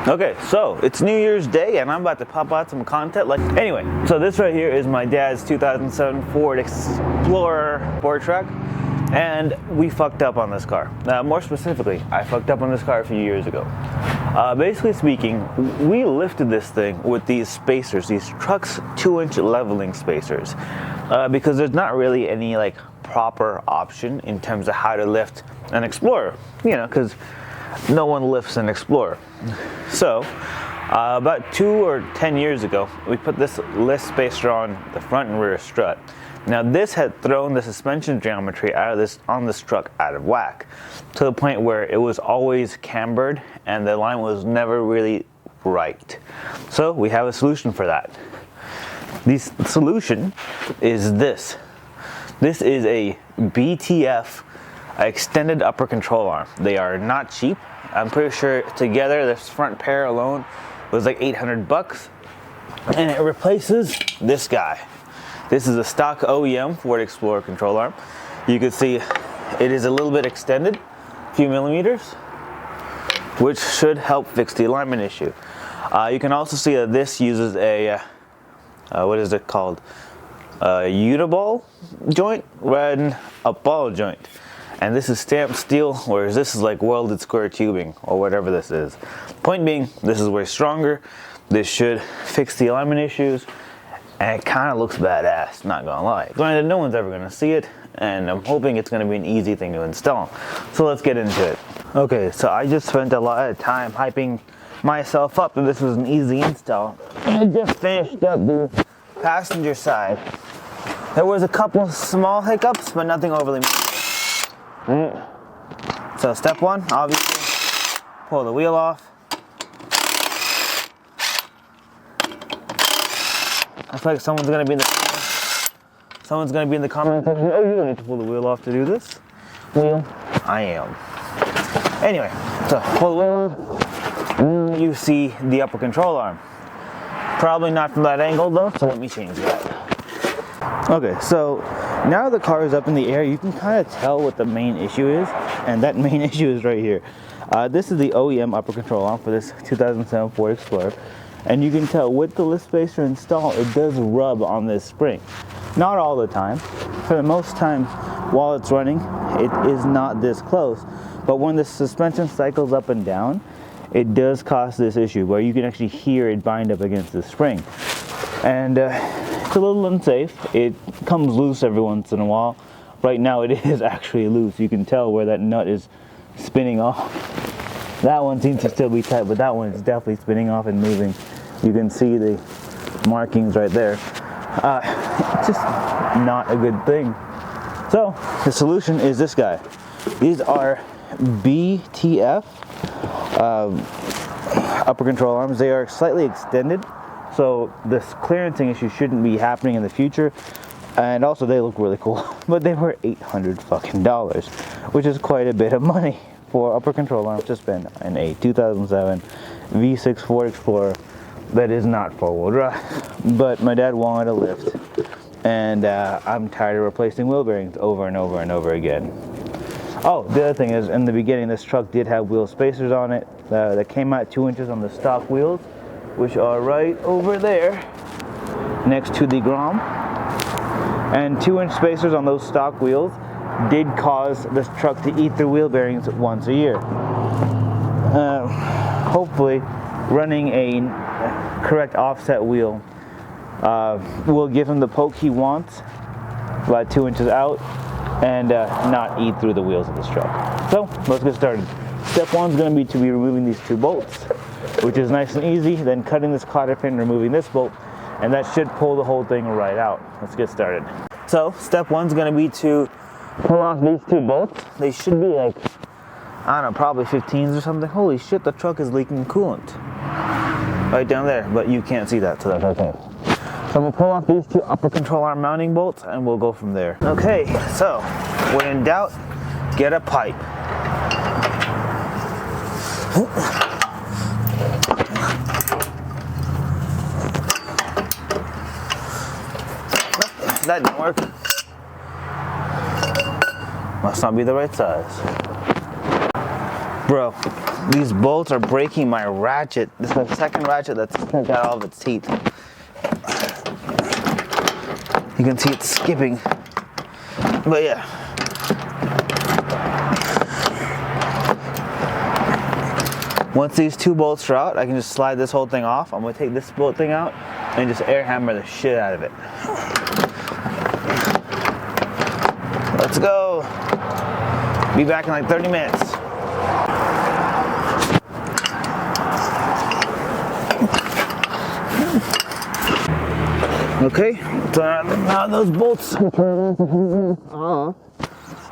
Okay, so it's New Year's Day and I'm about to pop out some content. Anyway, so this right here is my dad's 2007 Ford Explorer sport truck, and we fucked up on this car. More specifically, I fucked up on this car a few years ago. Basically speaking, we lifted this thing with these spacers, these Truxx 2-inch leveling spacers, because there's not really any like proper option in terms of how to lift an Explorer, you know, because no one lifts an Explorer. So about 2 or 10 years ago, we put this lift spacer on the front and rear strut. Now this had thrown the suspension geometry on this truck out of whack, to the point where it was always cambered and the line was never really right. So we have a solution for that. The solution is this. This is a BTF extended upper control arm. They are not cheap. I'm pretty sure together this front pair alone was like 800 bucks, and it replaces this guy. This is a stock OEM Ford Explorer control arm. You can see it is a little bit extended, a few millimeters, which should help fix the alignment issue. You can also see that this uses a what is it called? A Uniball joint rather than a ball joint. And this is stamped steel, whereas this is like welded square tubing or whatever this is. Point being, this is way stronger. This should fix the alignment issues, and it kind of looks badass, not gonna lie. Granted, no one's ever gonna see it, and I'm hoping it's gonna be an easy thing to install. So let's get into it. Okay, so I just spent a lot of time hyping myself up that this was an easy install. I just finished up the passenger side. There was a couple of small hiccups, but nothing overly major. So step one, obviously, pull the wheel off. I feel like someone's gonna be in the comment section. Oh, you don't need to pull the wheel off to do this. Wheel, I am. Anyway, so pull the wheel off, and you see the upper control arm. Probably not from that angle though, so let me change that. Okay, so now the car is up in the air, you can kind of tell what the main issue is, and that main issue is right here. This is the OEM upper control arm for this 2007 Ford Explorer, and you can tell with the lift spacer installed, it does rub on this spring. Not all the time. For the most time while it's running, it is not this close, but when the suspension cycles up and down, it does cause this issue where you can actually hear it bind up against the spring. And it's a little unsafe. It comes loose every once in a while. Right now it is actually loose. You can tell where that nut is spinning off. That one seems to still be tight, but that one is definitely spinning off and moving. You can see the markings right there. It's just not a good thing. So the solution is this guy. These are BTF upper control arms. They are slightly extended, so this clearancing issue shouldn't be happening in the future. And also they look really cool, but they were $800 fucking, which is quite a bit of money for upper control arms to spend in a 2007 V6 Ford Explorer that is not four-wheel drive. But my dad wanted a lift, and I'm tired of replacing wheel bearings over and over and over again. Oh, the other thing is, in the beginning, this truck did have wheel spacers on it that came out 2 inches on the stock wheels, which are right over there next to the Grom. And 2-inch spacers on those stock wheels did cause this truck to eat through wheel bearings once a year. Hopefully, running a correct offset wheel will give him the poke he wants, about 2 inches out, and not eat through the wheels of this truck. So let's get started. Step one is going to be removing these 2 bolts, which is nice and easy. Then cutting this cotter pin, removing this bolt, and that should pull the whole thing right out. Let's get started. So step one is going to be to pull off these 2 bolts. They should be like, I don't know, probably 15s or something. Holy shit, the truck is leaking coolant right down there, but you can't see that, so that's okay. So we'll pull off these 2 upper control arm mounting bolts, and we'll go from there. Okay, so when in doubt, get a pipe. That didn't work. Must not be the right size. Bro, These bolts are breaking my ratchet. This is the second ratchet that's got all of its teeth. You can see it skipping. But yeah. Once these two bolts are out, I can just slide this whole thing off. I'm gonna take this bolt thing out and just air hammer the shit out of it. Let's go. Be back in like 30 minutes. Okay, so now those bolts, I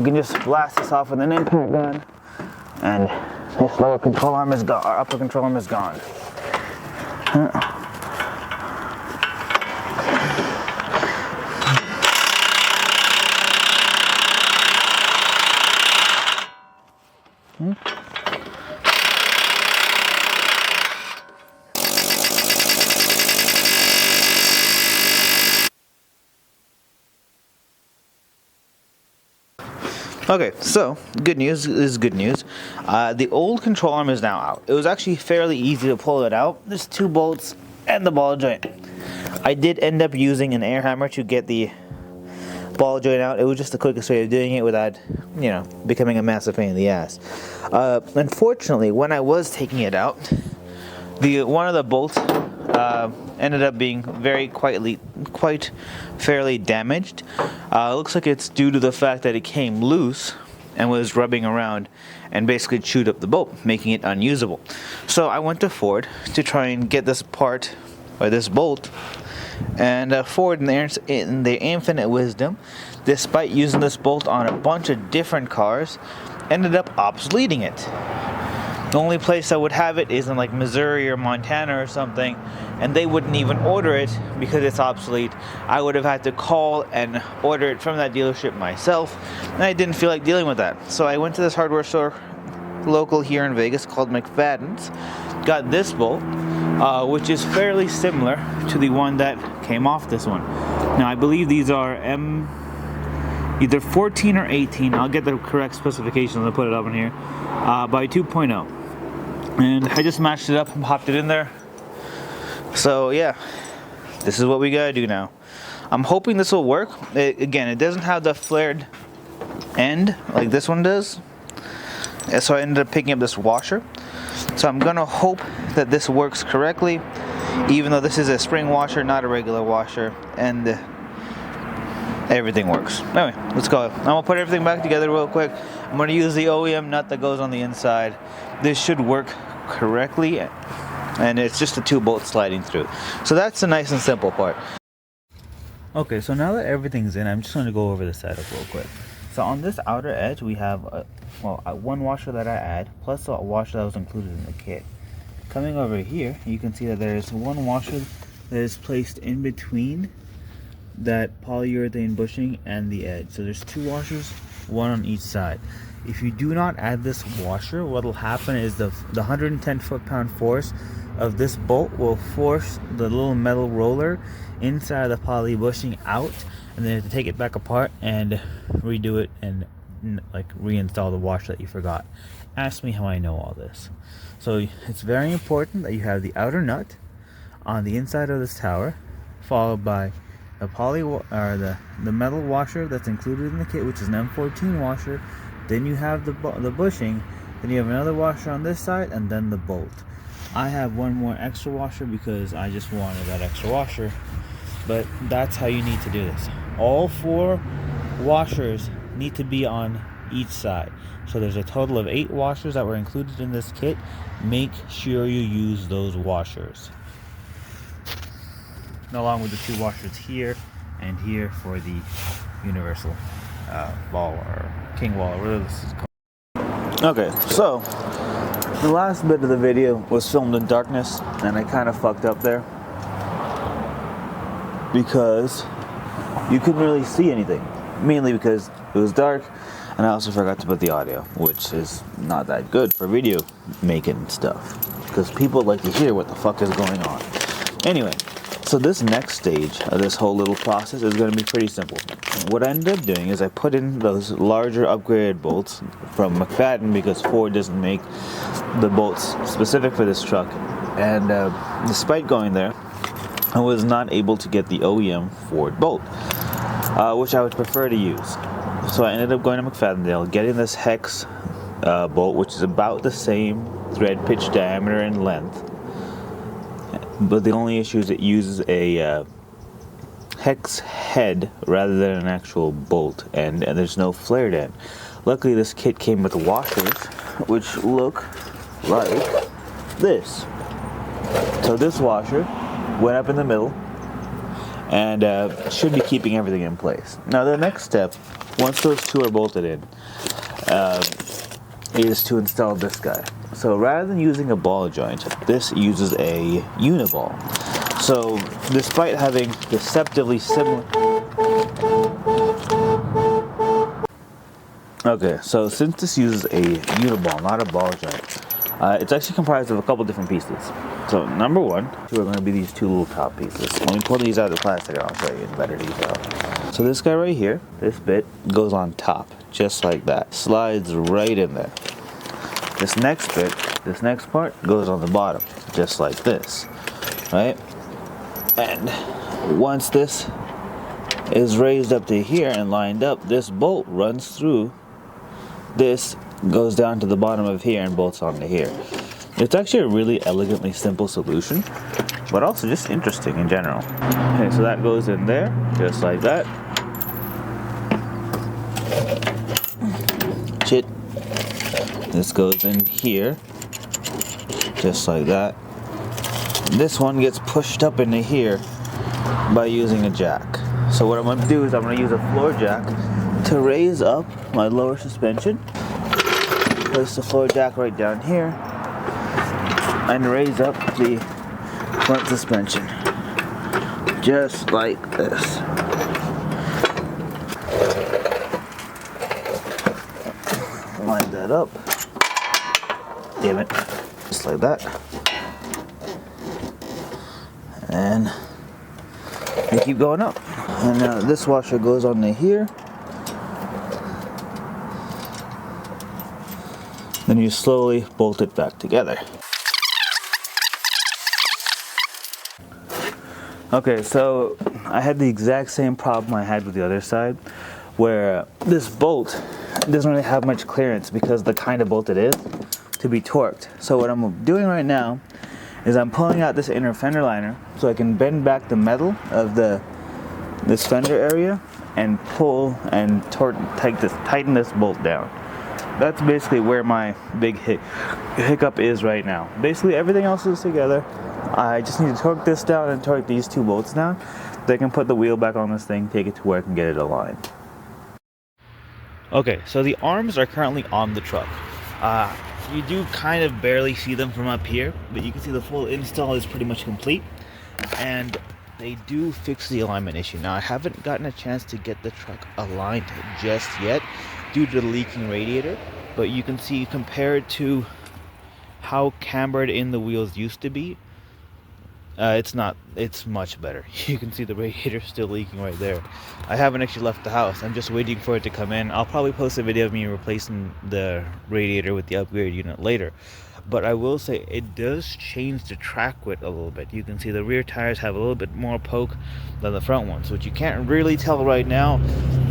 can just blast this off with an impact gun, and this lower control arm is gone, our upper control arm is gone. Okay, so good news is good news. The old control arm is now out. It was actually fairly easy to pull it out. There's two bolts and the ball joint. I did end up using an air hammer to get the ball joint out. It was just the quickest way of doing it without, you know, becoming a massive pain in the ass. Unfortunately, when I was taking it out, one of the bolts ended up being quite fairly damaged. Looks like it's due to the fact that it came loose and was rubbing around and basically chewed up the bolt, making it unusable. So I went to Ford to try and get this part, or this bolt, and Ford in their infinite wisdom, despite using this bolt on a bunch of different cars, ended up obsoleting it. The only place I would have it is in like Missouri or Montana or something, and they wouldn't even order it because it's obsolete. I would have had to call and order it from that dealership myself, and I didn't feel like dealing with that. So I went to this hardware store local here in Vegas called McFadden's, got this bolt, which is fairly similar to the one that came off this one. Now I believe these are either 14 or 18, I'll get the correct specifications and put it up in here, by 2.0. And I just matched it up and popped it in there. So yeah, this is what we gotta do now. I'm hoping this will work. Again, it doesn't have the flared end like this one does. So I ended up picking up this washer. So I'm gonna hope that this works correctly, even though this is a spring washer, not a regular washer, and everything works. Anyway, let's go. I'm gonna put everything back together real quick. I'm gonna use the OEM nut that goes on the inside. This should work correctly, and it's just the two bolts sliding through. So that's the nice and simple part. Okay, so now that everything's in, I'm just gonna go over the setup real quick. So on this outer edge, we have one washer that I add, plus a washer that was included in the kit. Coming over here, you can see that there's one washer that is placed in between that polyurethane bushing and the edge. So there's two washers, one on each side. If you do not add this washer, what will happen is the 110 foot-pound force of this bolt will force the little metal roller inside the poly bushing out, and then you have to take it back apart and redo it and like reinstall the washer that you forgot. Ask me how I know all this. So it's very important that you have the outer nut on the inside of this tower, followed by the metal washer that's included in the kit, which is an M14 washer. Then you have the bushing, then you have another washer on this side, and then the bolt. I have one more extra washer because I just wanted that extra washer, but that's how you need to do this. All four washers need to be on each side. So there's a total of 8 washers that were included in this kit. Make sure you use those washers, along with the 2 washers here and here for the universal ball or king ball, or whatever this is called. Okay, so the last bit of the video was filmed in darkness, and I kind of fucked up there because you couldn't really see anything, mainly because it was dark, and I also forgot to put the audio, which is not that good for video making stuff because people like to hear what the fuck is going on. Anyway, So this next stage of this whole little process is going to be pretty simple. What I ended up doing is I put in those larger upgraded bolts from McFadden because Ford doesn't make the bolts specific for this truck. And despite going there, I was not able to get the OEM Ford bolt, which I would prefer to use. So I ended up going to McFadden, getting this hex bolt, which is about the same thread pitch diameter and length. But the only issue is it uses a hex head rather than an actual bolt, and there's no flared end. Luckily, this kit came with washers, which look like this. So this washer went up in the middle and should be keeping everything in place. Now the next step, once those two are bolted in, is to install this guy. So rather than using a ball joint, this uses a Uniball. So despite having deceptively similar... Okay, so since this uses a Uniball, not a ball joint, it's actually comprised of a couple different pieces. So number one, are going to be these two little top pieces. Let me pull these out of the plastic and I'll show you in better detail. So this guy right here, this bit, goes on top, just like that. Slides right in there. This next bit, this next part, goes on the bottom, just like this, right? And once this is raised up to here and lined up, this bolt runs through this, goes down to the bottom of here and bolts onto here. It's actually a really elegantly simple solution, but also just interesting in general. Okay, so that goes in there, just like that. Shit. This goes in here, just like that. This one gets pushed up into here by using a jack. So what I'm going to do is I'm going to use a floor jack to raise up my lower suspension. Place the floor jack right down here and raise up the front suspension, just like this. Line that up. Damn it. Just like that. And they keep going up. And now this washer goes onto here. Then you slowly bolt it back together. Okay, so I had the exact same problem I had with the other side, where this bolt doesn't really have much clearance because the kind of bolt it is to be torqued. So what I'm doing right now is I'm pulling out this inner fender liner so I can bend back the metal of this fender area and pull and tighten this bolt down. That's basically where my big hiccup is right now. Basically everything else is together. I just need to torque this down and torque these two bolts down. They can put the wheel back on this thing, take it to work and get it aligned. Okay, so the arms are currently on the truck. You do kind of barely see them from up here, but you can see the full install is pretty much complete. And they do fix the alignment issue. Now, I haven't gotten a chance to get the truck aligned just yet due to the leaking radiator, but you can see compared to how cambered in the wheels used to be, it's much better. You can see the radiator still leaking right there. I haven't actually left the house. I'm just waiting for it to come in. I'll probably post a video of me replacing the radiator with the upgrade unit later. But I will say it does change the track width a little bit. You can see the rear tires have a little bit more poke than the front ones, which you can't really tell right now,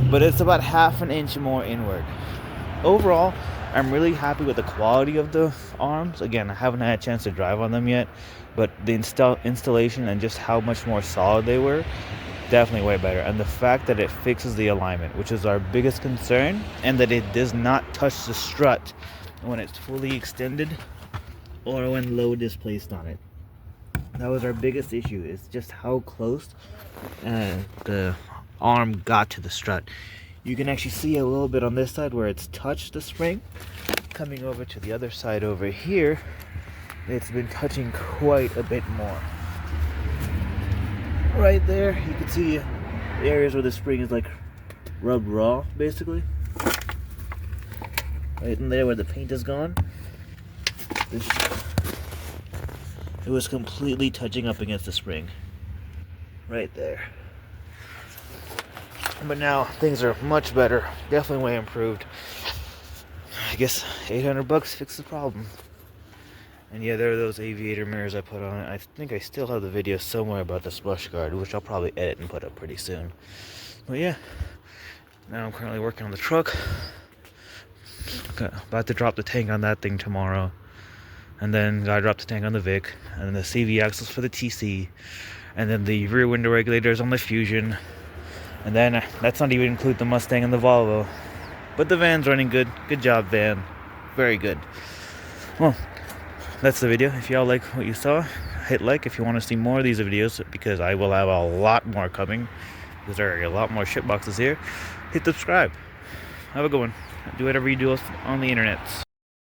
but it's about ½ an inch more inward. Overall, I'm really happy with the quality of the arms. Again, I haven't had a chance to drive on them yet, but the installation and just how much more solid they were, definitely way better. And the fact that it fixes the alignment, which is our biggest concern, and that it does not touch the strut when it's fully extended or when load is placed on it. That was our biggest issue. It's just how close the arm got to the strut. You can actually see a little bit on this side where it's touched the spring. Coming over to the other side over here, it's been touching quite a bit more. Right there, you can see the areas where the spring is like rubbed raw, basically. Right in there where the paint is gone. It was completely touching up against the spring. right there. But now things are much better, definitely way improved. I guess 800 bucks fixed the problem. And yeah, there are those aviator mirrors I put on it. I think I still have the video somewhere about the splash guard, which I'll probably edit and put up pretty soon. But yeah, now I'm currently working on the truck. About to drop the tank on that thing tomorrow. And then gotta drop the tank on the Vic. And then the CV axles for the TC. And then the rear window regulators on the Fusion. And then that's not even include the Mustang and the Volvo. But the van's running good. Good job, van. Very good. Well, that's the video. If y'all like what you saw, hit like if you want to see more of these videos, because I will have a lot more coming, because there are a lot more shit boxes here. Hit subscribe. Have a good one. Do whatever you do on the internet.